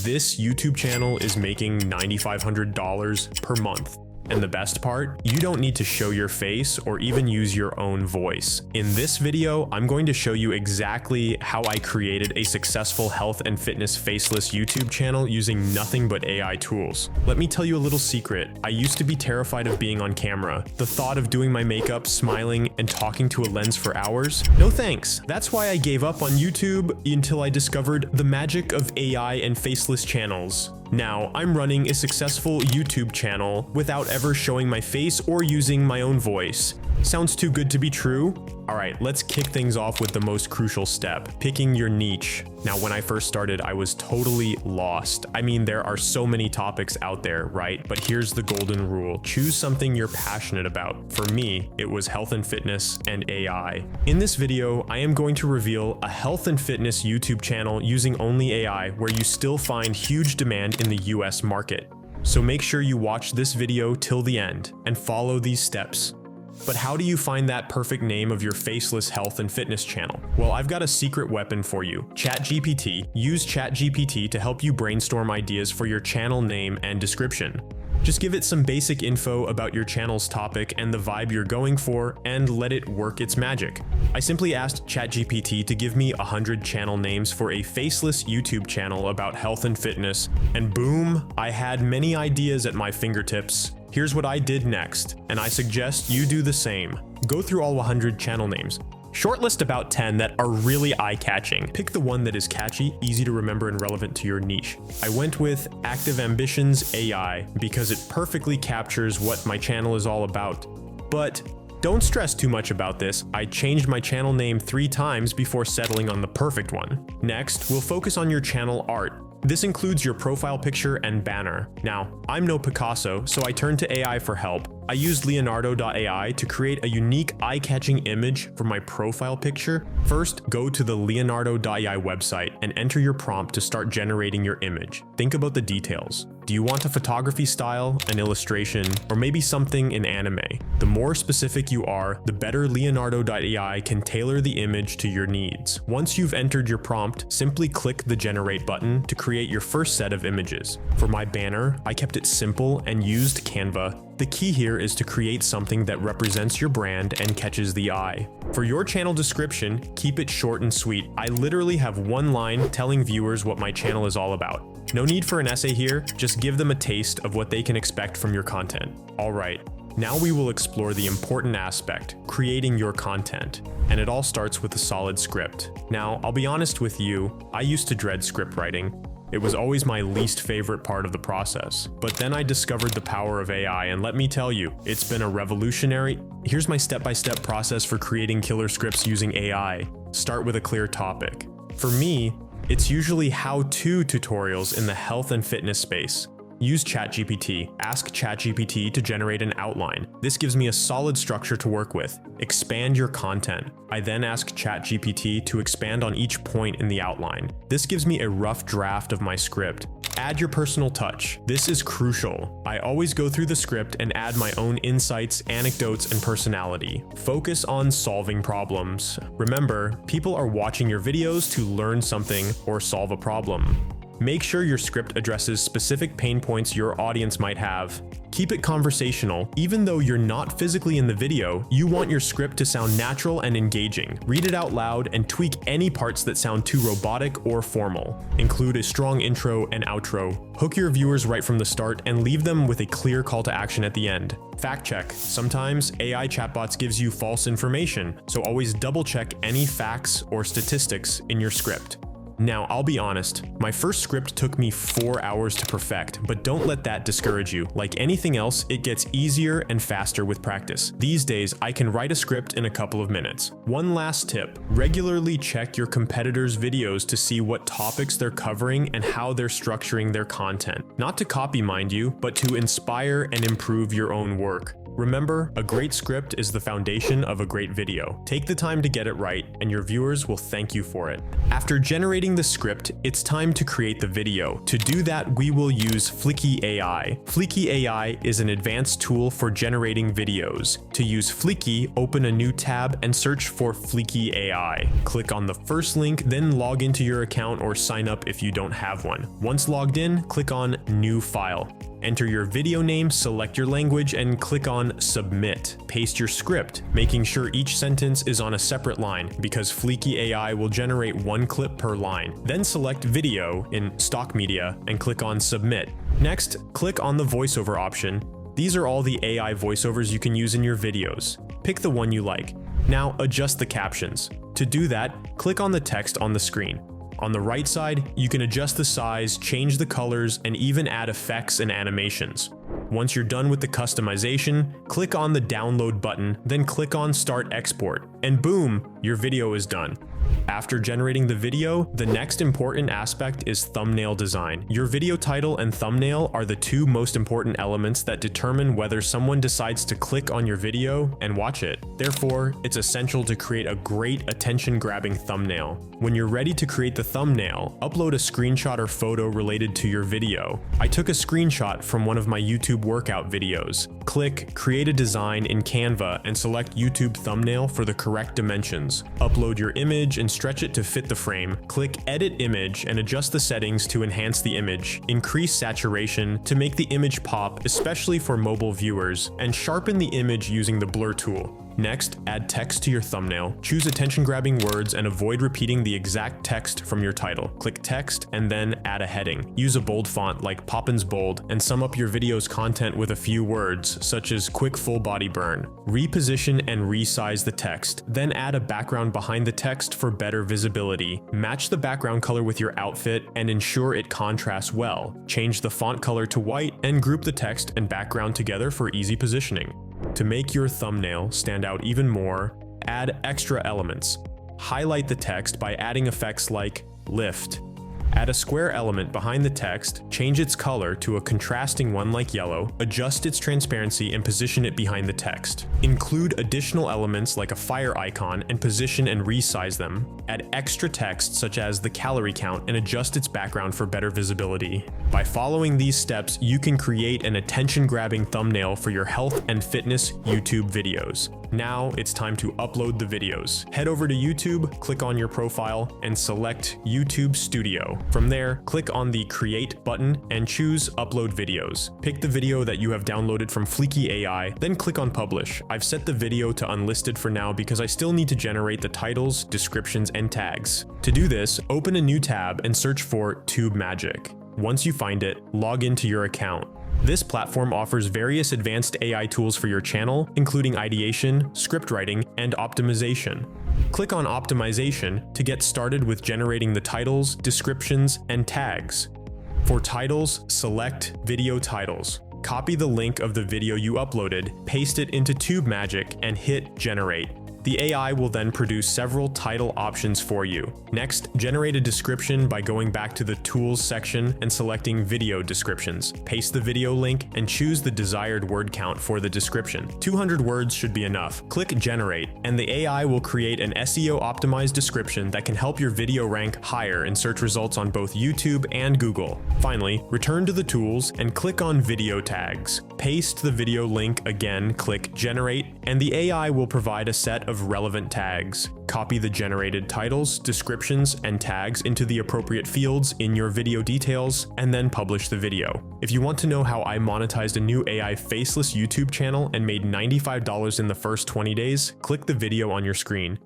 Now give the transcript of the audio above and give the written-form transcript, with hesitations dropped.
This YouTube channel is making $9,500 per month. And the best part, you don't need to show your face or even use your own voice. In this video, I'm going to show you exactly how I created a successful health and fitness faceless YouTube channel using nothing but AI tools. Let me tell you a little secret. I used to be terrified of being on camera. The thought of doing my makeup, smiling, and talking to a lens for hours? No thanks. That's why I gave up on YouTube until I discovered the magic of AI and faceless channels. Now, I'm running a successful YouTube channel without ever showing my face or using my own voice. Sounds too good to be true? Alright, let's kick things off with the most crucial step, picking your niche. Now, when I first started, I was totally lost. I mean, there are so many topics out there, right? But here's the golden rule. Choose something you're passionate about. For me, it was health and fitness and AI. In this video, I am going to reveal a health and fitness YouTube channel using only AI where you still find huge demand in the US market. So make sure you watch this video till the end and follow these steps. But how do you find that perfect name of your faceless health and fitness channel? Well, I've got a secret weapon for you, ChatGPT. Use ChatGPT to help you brainstorm ideas for your channel name and description. Just give it some basic info about your channel's topic and the vibe you're going for, and let it work its magic. I simply asked ChatGPT to give me 100 channel names for a faceless YouTube channel about health and fitness, and boom, I had many ideas at my fingertips. Here's what I did next, and I suggest you do the same. Go through all 100 channel names. Shortlist about 10 that are really eye-catching. Pick the one that is catchy, easy to remember, and relevant to your niche. I went with Active Ambitions AI because it perfectly captures what my channel is all about. But don't stress too much about this. I changed my channel name 3 times before settling on the perfect one. Next, we'll focus on your channel art. This includes your profile picture and banner. Now, I'm no Picasso, so I turned to AI for help. I used Leonardo.ai to create a unique eye-catching image for my profile picture. First, go to the Leonardo.ai website and enter your prompt to start generating your image. Think about the details. Do you want a photography style, an illustration, or maybe something in anime? The more specific you are, the better Leonardo.ai can tailor the image to your needs. Once you've entered your prompt, simply click the Generate button to create your first set of images. For my banner, I kept it simple and used Canva. The key here is to create something that represents your brand and catches the eye. For your channel description, keep it short and sweet. I literally have one line telling viewers what my channel is all about. No need for an essay here, just give them a taste of what they can expect from your content. Alright, now we will explore the important aspect, creating your content. And it all starts with a solid script. Now, I'll be honest with you, I used to dread script writing. It was always my least favorite part of the process. But then I discovered the power of AI, and let me tell you, it's been a revolutionary. Here's my step-by-step process for creating killer scripts using AI. Start with a clear topic. For me, it's usually how-to tutorials in the health and fitness space. Use ChatGPT. Ask ChatGPT to generate an outline. This gives me a solid structure to work with. Expand your content. I then ask ChatGPT to expand on each point in the outline. This gives me a rough draft of my script. Add your personal touch. This is crucial. I always go through the script and add my own insights, anecdotes, and personality. Focus on solving problems. Remember, people are watching your videos to learn something or solve a problem. Make sure your script addresses specific pain points your audience might have. Keep it conversational. Even though you're not physically in the video, you want your script to sound natural and engaging. Read it out loud and tweak any parts that sound too robotic or formal. Include a strong intro and outro. Hook your viewers right from the start and leave them with a clear call to action at the end. Fact check. Sometimes AI chatbots gives you false information, so always double check any facts or statistics in your script. Now, I'll be honest, my first script took me 4 hours to perfect, but don't let that discourage you. Like anything else, it gets easier and faster with practice. These days, I can write a script in a couple of minutes. One last tip, regularly check your competitors' videos to see what topics they're covering and how they're structuring their content. Not to copy, mind you, but to inspire and improve your own work. Remember, a great script is the foundation of a great video. Take the time to get it right, and your viewers will thank you for it. After generating the script, it's time to create the video. To do that, we will use Fleeky AI. Fleeky AI is an advanced tool for generating videos. To use Fleeky, open a new tab and search for Fleeky AI. Click on the first link, then log into your account or sign up if you don't have one. Once logged in, click on New File. Enter your video name, select your language, and click on Submit. Paste your script, making sure each sentence is on a separate line because Fleeky AI will generate one clip per line. Then select Video in Stock Media and click on Submit. Next, click on the voiceover option. These are all the AI voiceovers you can use in your videos. Pick the one you like. Now adjust the captions. To do that, click on the text on the screen. On the right side, you can adjust the size, change the colors, and even add effects and animations. Once you're done with the customization, click on the download button, then click on Start Export, and boom, your video is done. After generating the video, the next important aspect is thumbnail design. Your video title and thumbnail are the two most important elements that determine whether someone decides to click on your video and watch it. Therefore, it's essential to create a great attention-grabbing thumbnail. When you're ready to create the thumbnail, upload a screenshot or photo related to your video. I took a screenshot from one of my YouTube workout videos. Click Create a Design in Canva and select YouTube thumbnail for the correct dimensions. Upload your image and stretch it to fit the frame. Click Edit Image and adjust the settings to enhance the image. Increase saturation to make the image pop, especially for mobile viewers, and sharpen the image using the blur tool. Next, add text to your thumbnail. Choose attention-grabbing words and avoid repeating the exact text from your title. Click Text and then add a heading. Use a bold font like Poppins Bold and sum up your video's content with a few words, such as quick full body burn. Reposition and resize the text, then add a background behind the text for better visibility. Match the background color with your outfit and ensure it contrasts well. Change the font color to white and group the text and background together for easy positioning. To make your thumbnail stand out even more, add extra elements. Highlight the text by adding effects like lift. Add a square element behind the text, change its color to a contrasting one like yellow, adjust its transparency and position it behind the text. Include additional elements like a fire icon and position and resize them. Add extra text such as the calorie count and adjust its background for better visibility. By following these steps, you can create an attention-grabbing thumbnail for your health and fitness YouTube videos. Now it's time to upload the videos. Head over to YouTube, click on your profile, and select YouTube Studio. From there, click on the Create button and choose Upload Videos. Pick the video that you have downloaded from Fleeky AI, then click on Publish. I've set the video to unlisted for now because I still need to generate the titles, descriptions, and tags. To do this, open a new tab and search for Tube Magic. Once you find it, log into your account. This platform offers various advanced AI tools for your channel, including ideation, script writing, and optimization. Click on Optimization to get started with generating the titles, descriptions, and tags. For titles, select Video Titles. Copy the link of the video you uploaded, paste it into Tube Magic, and hit Generate. The AI will then produce several title options for you. Next, generate a description by going back to the Tools section and selecting Video Descriptions. Paste the video link and choose the desired word count for the description. 200 words should be enough. Click Generate, and the AI will create an SEO-optimized description that can help your video rank higher in search results on both YouTube and Google. Finally, return to the tools and click on Video Tags. Paste the video link again, click Generate, and the AI will provide a set of relevant tags. Copy the generated titles, descriptions, and tags into the appropriate fields in your video details, and then publish the video. If you want to know how I monetized a new AI faceless YouTube channel and made $95 in the first 20 days, click the video on your screen.